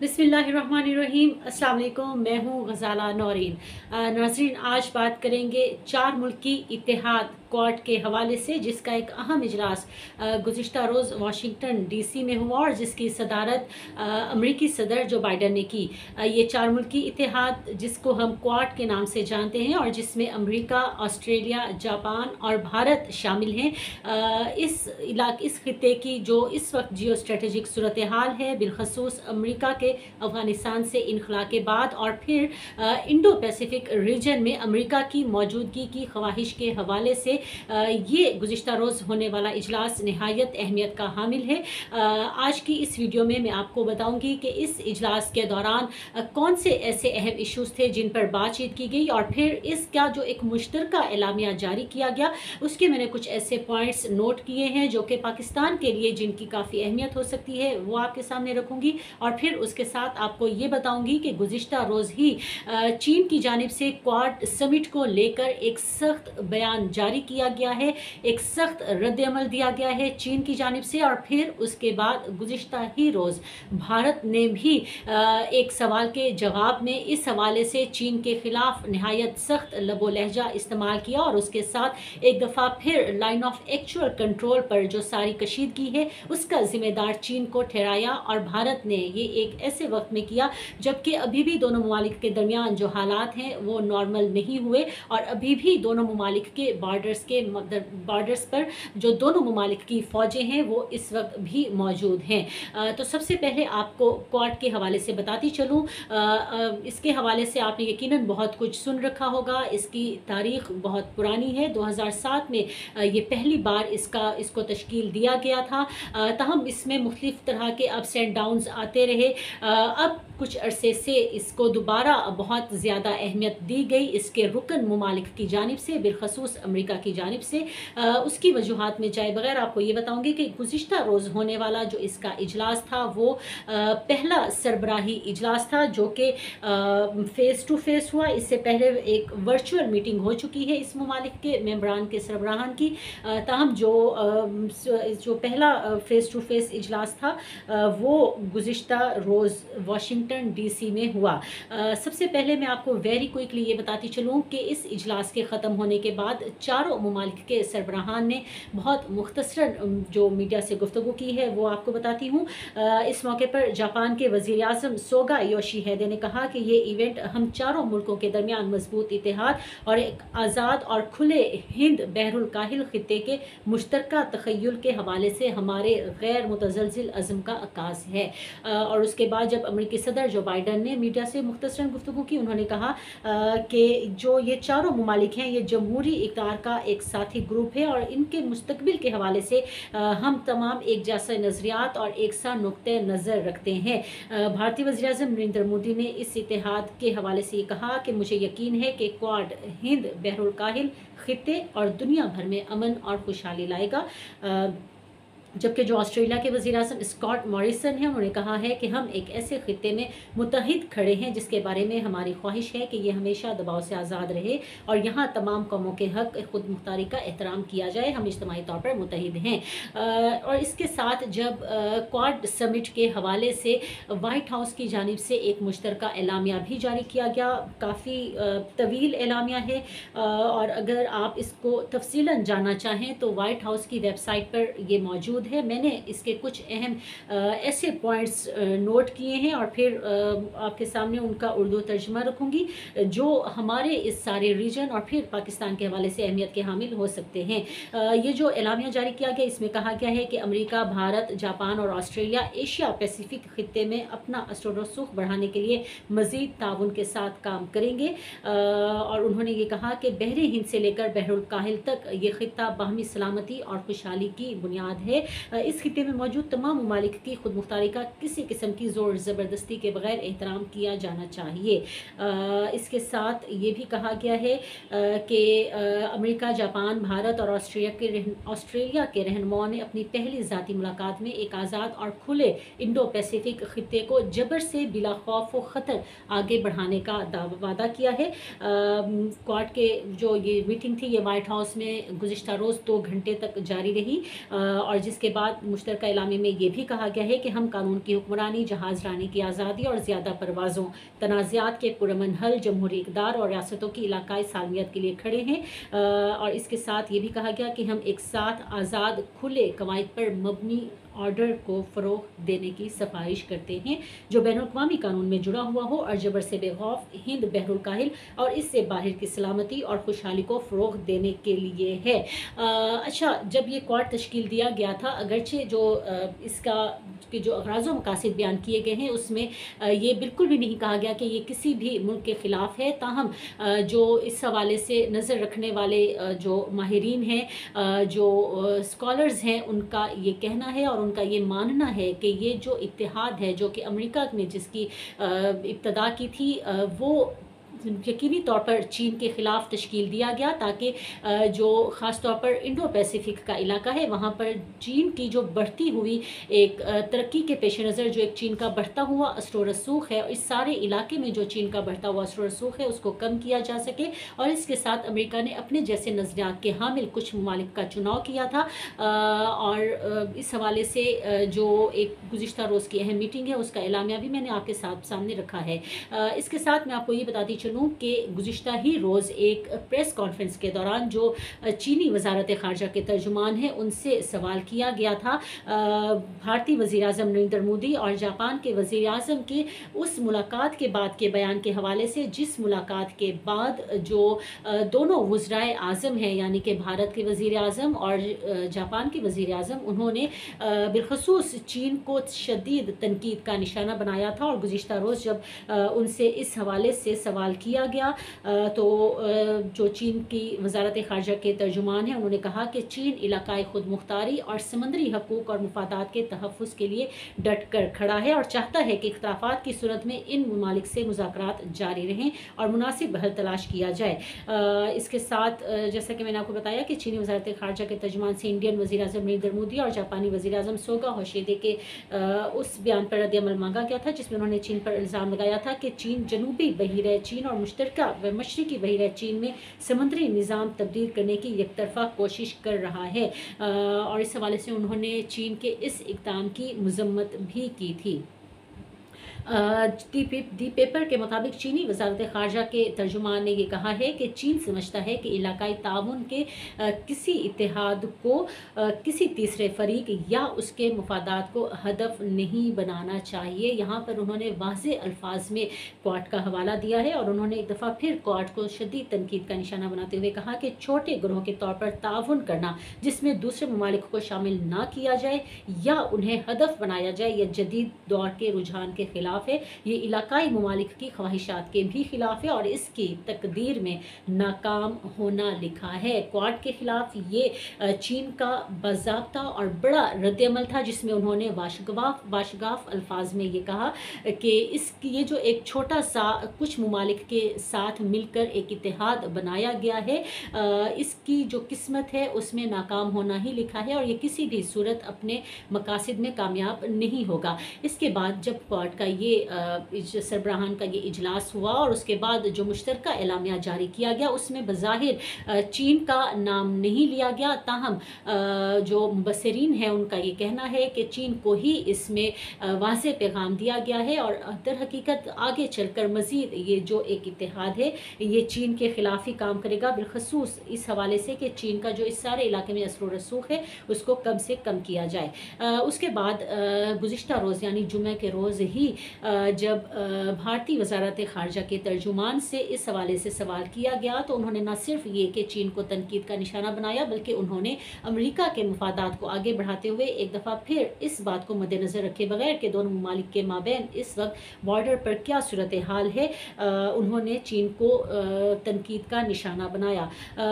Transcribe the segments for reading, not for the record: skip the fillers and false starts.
बिस्मिल्लाहिर्रहमानिर्रहीम। अस्सलाम वालेकुम। मैं हूँ गज़ाला नौरीन। नाज़रीन, आज बात करेंगे चार मुल्की इत्तेहाद क्वाड के हवाले से, जिसका एक अहम इजलास गुज़िश्ता रोज़ वाशिंगटन डीसी में हुआ और जिसकी सदारत अमरीकी सदर जो बाइडन ने की। ये चार मुल्की इत्तेहाद जिसको हम क्वाड के नाम से जानते हैं और जिसमें अमरीका, ऑस्ट्रेलिया, जापान और भारत शामिल हैं। इस खित्ते की जो इस वक्त जियो स्ट्रेटजिक सूरत हाल है, बिलखसूस अमरीका के अफ़गानिस्तान से इनखला के बाद और फिर इंडो पैसिफिक रीजन में अमरीका की मौजूदगी की ख्वाहिश के हवाले से ये गुज़िश्ता रोज़ होने वाला इजलास नहायत अहमियत का हामिल है। आज की इस वीडियो में मैं आपको बताऊंगी कि इस इजलास के दौरान कौन से ऐसे अहम इश्यूज़ थे जिन पर बातचीत की गई और फिर इसका जो एक मुश्तरका एलामिया जारी किया गया उसके मैंने कुछ ऐसे पॉइंट्स नोट किए हैं जो कि पाकिस्तान के लिए जिनकी काफ़ी अहमियत हो सकती है, वो आपके सामने रखूँगी। और फिर उसके साथ आपको ये बताऊंगी कि गुज़िश्ता रोज़ ही चीन की जानिब से क्वाड समिट को लेकर एक सख्त बयान जारी किया गया है, एक सख्त रद्द-ए-अमल दिया गया है चीन की जानिब से। और फिर उसके बाद गुज़िश्ता ही रोज़ भारत ने भी एक सवाल के जवाब में इस हवाले से चीन के ख़िलाफ़ नहायत सख्त लबो लहजा इस्तेमाल किया और उसके साथ एक दफ़ा फिर लाइन ऑफ एक्चुअल कंट्रोल पर जो सारी कशीदगी है उसका ज़िम्मेदार चीन को ठहराया। और भारत ने ये एक ऐसे वक्त में किया जबकि अभी भी दोनों ममालिक के दरमियान जो हालात हैं वो नॉर्मल नहीं हुए और अभी भी दोनों ममालिक के बॉर्डर्स पर जो दोनों ममालिक की फ़ौजें हैं वो इस वक्त भी मौजूद हैं। तो सबसे पहले आपको क्वाड के हवाले से बताती चलूँ। इसके हवाले से आपने यकीनन बहुत कुछ सुन रखा होगा। इसकी तारीख़ बहुत पुरानी है। 2007 में ये पहली बार इसको तश्कील दिया गया था। तहम इसमें मुख्तलिफ़ तरह के अप्स एंड डाउन्स आते रहे। अब कुछ अरसे से इसको दोबारा बहुत ज़्यादा अहमियत दी गई इसके रुकन ममालिक की जानिब से, बिलखसूस अमरीका की जानिब से। उसकी वजूहात में जाए बगैर आपको ये बताऊँगी कि गुज़िश्ता रोज़ होने वाला जो इसका इजलास था वो पहला सरबराही इजलास था जो कि फ़ेस टू फ़ेस हुआ। इससे पहले एक वर्चुअल मीटिंग हो चुकी है इस ममालिक के मेंबरान के सरबराहान की। ताहम जो पहला फ़ेस टू फ़ेस इजलास था वो गुज़िश्ता रोज़ वाशिंगटन डीसी में हुआ। सबसे पहले मैं आपको वेरी क्विकली ये बताती चलूँ कि इस इजलास के ख़त्म होने के बाद चारों ममालिक के सरबराहान ने बहुत मुख्तसरन जो मीडिया से गुफ्तगू की है वो आपको बताती हूँ। इस मौके पर जापान के वज़ीर आज़म सोगा योशीहिदे ने कहा कि ये इवेंट हम चारों मुल्कों के दरमियान मजबूत इत्तेहाद और एक आज़ाद और खुले हिंद बहरुल काहिल खित्ते के मुश्तरका तख़य्युल के हवाले से हमारे गैर मुतज़लज़िल अज़्म का अक्कास है। और उसके बाद जब अमरीकी सदर जो बाइडन ने मीडिया से मुख्तसरन गुफ्तगू की, उन्होंने कहा कि जो ये चारों ममालिक हैं ये जमहूरी इक़्तिदार का एक साथी ग्रुप है और इनके मुस्तक़बिल के हवाले से हम तमाम एक जैसे नज़रियात और एक सा नुक्ते नज़र रखते हैं। भारतीय वज़ीर आज़म नरेंद्र मोदी ने इस इत्तेहाद के हवाले से ये कहा कि मुझे यकीन है कि क्वाड हिंद बहरुल काहिल खित्ते और दुनिया भर में अमन और खुशहाली लाएगा। जबकि जो ऑस्ट्रेलिया के वज़ीर आज़म स्कॉट मॉरिसन हैं उन्होंने कहा है कि हम एक ऐसे खित्ते में मुत्तहिद खड़े हैं जिसके बारे में हमारी ख्वाहिश है कि ये हमेशा दबाव से आज़ाद रहे और यहाँ तमाम कौमों के हक़ खुद मुख्तारी का एहतराम किया जाए। हम इज्तिमाई तौर पर मुत्तहिद हैं। और इसके साथ जब क्वाड समिट के हवाले से वाइट हाउस की जानिब से एक मुश्तरका एलामिया भी जारी किया गया, काफ़ी तवील एलामिया है और अगर आप इसको तफसीलन जानना चाहें तो वाइट हाउस की वेबसाइट पर ये मौजूद है। मैंने इसके कुछ अहम ऐसे पॉइंट्स नोट किए हैं और फिर आपके सामने उनका उर्दू तर्जुमा रखूँगी जो हमारे इस सारे रीजन और फिर पाकिस्तान के हवाले से अहमियत के हामिल हो सकते हैं। ये जो एलामिया जारी किया गया इसमें कहा गया है कि अमेरिका, भारत, जापान और ऑस्ट्रेलिया एशिया पैसिफिक खित्ते में अपना असर व रसूख बढ़ाने के लिए मज़ीद ताउन के साथ काम करेंगे। और उन्होंने ये कहा कि बहरी हिंद से लेकर बहरुल काहिल तक ये खित्ता बाहमी सलामती और खुशहाली की बुनियाद है। इस खित्ते में मौजूद तमाम ममालिक की खुद मुख्तारी का किसी किस्म की ज़ोर ज़बरदस्ती के बगैर एहतराम किया जाना चाहिए। इसके साथ ये भी कहा गया है कि अमेरिका, जापान, भारत और ऑस्ट्रेलिया के रहनुमाओं ने अपनी पहली ज़ाती मुलाकात में एक आज़ाद और खुले इंडो पैसिफिक खित्ते को जबर से बिला खौफ व ख़तर आगे बढ़ाने का वादा किया है। क्वाड के जो ये मीटिंग थी ये वाइट हाउस में गुज़िश्ता रोज़ 2 घंटे तक जारी रही और जिसके इसके बाद मुश्तरका एलामे में ये भी कहा गया है कि हम कानून की हुक्मरानी, जहाज़ रानी की आज़ादी और ज़्यादा परवाज़ों, तनाज़ात के पुरअमन हल, जमहूरी इक़दार और रियासतों की इलाकाई सालमियत के लिए खड़े हैं। और इसके साथ ये भी कहा गया कि हम एक साथ आज़ाद खुले कवायद पर मबनी ऑर्डर को फ़रोग़ देने की सिफारिश करते हैं जो बैनुल-अक़वामी कानून में जुड़ा हुआ हो और जबर से बेखौफ हिंद बहरुल काहिल और इससे बाहर की सलामती और खुशहाली को फ़रोग़ देने के लिए है। अच्छा, जब ये क्वाड तश्कील दिया गया था, अगरचे जो इसका के जो अग़राज़ व मक़ासिद बयान किए गए हैं उसमें ये बिल्कुल भी नहीं कहा गया कि ये किसी भी मुल्क के ख़िलाफ़ है। ताहम जो इस हवाले से नज़र रखने वाले जो माहिरीन हैं, जो स्कॉलर्स हैं, उनका ये कहना है और उनका ये मानना है कि ये जो इत्तेहाद है जो कि अमेरिका ने जिसकी इब्तदा की थी, वो यकीनी तौर पर चीन के ख़िलाफ़ तश्कील दिया गया ताकि जो ख़ास तौर पर इंडो पैसिफिक का इलाका है वहाँ पर चीन की जो बढ़ती हुई एक तरक्की के पेश नज़र जो एक चीन का बढ़ता हुआ असर व रसूख़ है, इस सारे इलाके में जो चीन का बढ़ता हुआ असर व रसूख़ है उसको कम किया जा सके। और इसके साथ अमेरिका ने अपने जैसे नज़रियात के हामिल कुछ ममालिक का चुनाव किया था। और इस हवाले से जो एक गुज़िश्ता रोज़ की अहम मीटिंग है उसका एलामिया भी मैंने आपके सामने रखा है। इसके साथ मैं आपको ये बताती चलूँ कि गुज़िश्ता ही रोज़ एक प्रेस कॉन्फ्रेंस के दौरान जो चीनी वज़ारत ख़ारजा के तर्जुमान हैं उनसे सवाल किया गया था भारतीय वज़ीर-ए-आज़म नरेंद्र मोदी और जापान के वज़ीर-ए-आज़म की उस मुलाकात के बाद के बयान के हवाले से, जिस मुलाकात के बाद जो दोनों वज़राए-आज़म हैं यानी कि भारत के वज़ीर-ए-आज़म और जापान के वज़ीर-ए-आज़म, उन्होंने बिलख़ुसूस चीन को शदीद तनकीद का निशाना बनाया था। और गुज़िश्ता रोज़ जब उनसे इस हवाले से सवाल किया गया तो जो चीन की वज़ारत ख़ारजा के तर्जुमान हैं उन्होंने कहा कि चीन इलाकाई खुद मुख्तारी और समंदरी हकूक़ और मुफादात के तहफ़्फ़ुज़ के लिए डट कर खड़ा है और चाहता है कि इख्तिलाफ़ात की सूरत में इन ममालिक से मुज़ाकरात जारी रहें और मुनासिब हल तलाश किया जाए। इसके साथ जैसा कि मैंने आपको बताया कि चीनी वज़ारत ख़ारजा के तर्जुमान से इंडियन वज़ीर-ए-आज़म नरेंद्र मोदी और जापानी वज़ीर-ए-आज़म सोगा होशिदे के उस बयान पर रद्द-ए-अमल मांगा गया था जिसमें उन्होंने चीन पर इल्ज़ाम लगाया था कि चीन जनूबी बहिरे चीन और मुश्तरका व मशरक़ी बहिरे चीन में समुद्री निज़ाम तब्दील करने की एकतरफ़ा कोशिश कर रहा है। और इस हवाले से उन्होंने चीन के इस इक़दाम की मज़म्मत भी की थी। दी पेपर के मुताबिक चीनी वज़ारत ख़ारजा के तर्जुमान ने ये कहा है कि चीन समझता है कि इलाकाई ताउन के किसी इत्तेहाद को किसी तीसरे फ़रीक या उसके मुफादात को हदफ नहीं बनाना चाहिए। यहाँ पर उन्होंने वाज़े अल्फाज में क्वाड का हवाला दिया है और उन्होंने एक दफ़ा फिर क्वाड को शदीद तनकीद का निशाना बनाते हुए कहा कि छोटे ग्रोह के तौर पर ताउन करना जिसमें दूसरे ममालिक को शामिल ना किया जाए या उन्हें हदफ बनाया जाए, यह जदीद दौर के रुझान के ख़िलाफ़ है। ये इलाकाई ममालिक की ख्वाहिशात के भी खिलाफ है और इसकी तकदीर में नाकाम होना लिखा है। क्वाड के खिलाफ ये चीन का बाज़ाब्ता और बड़ा रद्द-ए-अमल था जिसमें उन्होंने वाशगाफ अल्फाज में ये कहा कि ये जो एक छोटा सा कुछ ममालिक के साथ मिलकर एक इत्तेहाद बनाया गया है, इसकी जो किस्मत है उसमें नाकाम होना ही लिखा है और ये किसी भी सूरत अपने मकासद में कामयाब नहीं होगा। इसके बाद जब क्वाड का ये सरबराहान का ये इजलास हुआ और उसके बाद जो मुश्तरका एलामिया जारी किया गया उसमें बज़ाहिर चीन का नाम नहीं लिया गया, ताहम जो मुबस्सिरीन हैं उनका ये कहना है कि चीन को ही इसमें वाज़े पैगाम दिया गया है और दर हकीकत आगे चलकर मज़ीद ये जो एक इत्तेहाद है ये चीन के ख़िलाफ़ ही काम करेगा, बिलख़ुसूस इस हवाले से कि चीन का जो इस सारे इलाके में असर व रसूख़ है उसको कम से कम किया जाए। उसके बाद गुज़िश्ता रोज़ यानी जुमे के रोज़ ही जब भारतीय वज़ारत ख़ारजा के तर्जुमान से इस हवाले से सवाल किया गया तो उन्होंने न सिर्फ ये कि चीन को तनकीद का निशाना बनाया बल्कि उन्होंने अमेरिका के मफादात को आगे बढ़ाते हुए एक दफ़ा फिर इस बात को मद्देनज़र रखे बगैर कि दोनों ममालिक के माबैन इस वक्त बॉर्डर पर क्या सूरत हाल है, उन्होंने चीन को तनकीद का निशाना बनाया।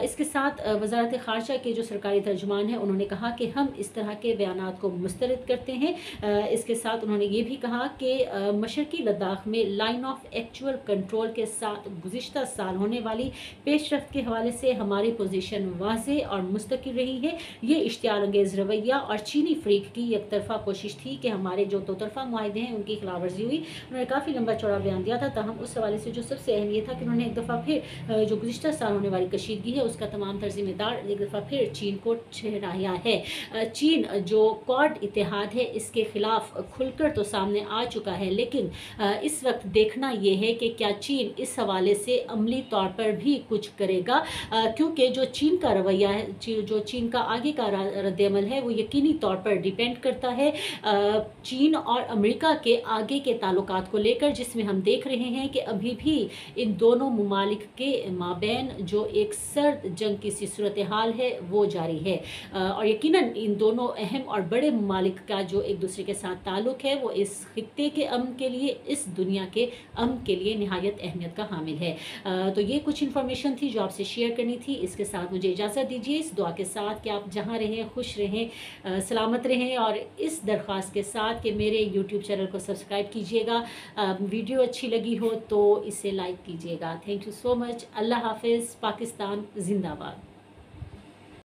इसके साथ वज़ारत ख़ारजा के जो सरकारी तर्जुमान हैं उन्होंने कहा कि हम इस तरह के बयानात को मुस्तरद करते हैं। इसके साथ उन्होंने ये भी कहा कि मशरकी लद्दाख में लाइन ऑफ एक्चुअल कंट्रोल के साथ गुज़िश्ता साल होने वाली पेशरफ्त के हवाले से हमारी पोजीशन वाज़ेह और मुस्तकिल रही है। ये इश्तियाल अंगेज़ रवैया और चीनी फ़रीक की एक तरफ़ा कोशिश थी कि हमारे जो दो तरफ़ा मुआहदे हैं उनकी खिलाफ वर्जी हुई। उन्होंने काफ़ी लंबा चौड़ा बयान दिया था, ताहम उस हवाले से जो सबसे अहम ये था कि उन्होंने एक दफ़ा फिर जो गुज़िश्ता साल होने वाली कशीदगी है उसका तमाम तर ज़िम्मेदार एक दफ़ा फिर चीन को ठहराया है। चीन जो क्वाड इत्तेहाद है इसके ख़िलाफ़ खुलकर तो सामने आ चुका है, लेकिन इस वक्त देखना ये है कि क्या चीन इस हवाले से अमली तौर पर भी कुछ करेगा, क्योंकि जो चीन का रवैया है, जो चीन का आगे का रद्द-ए-अमल है वो यकीनी तौर पर डिपेंड करता है चीन और अमेरिका के आगे के ताल्लुकात को लेकर, जिसमें हम देख रहे हैं कि अभी भी इन दोनों ममालिक के माबैन जो एक सर्द जंग की सी सूरत हाल है वो जारी है। और यकीनन इन दोनों अहम और बड़े ममालिक का जो एक दूसरे के साथ ताल्लुक़ है वो इस खित्ते के अमन के लिए, इस दुनिया के अमन के लिए निहायत अहमियत का हामिल है। तो ये कुछ इन्फॉर्मेशन थी जो आपसे शेयर करनी थी। इसके साथ मुझे इजाज़त दीजिए इस दुआ के साथ कि आप जहाँ रहें खुश रहें, सलामत रहें, और इस दरख्वास्त के साथ कि मेरे यूट्यूब चैनल को सब्सक्राइब कीजिएगा। वीडियो अच्छी लगी हो तो इसे लाइक कीजिएगा। Thank you so much. अल्लाह हाफिज़। पाकिस्तान जिंदाबाद।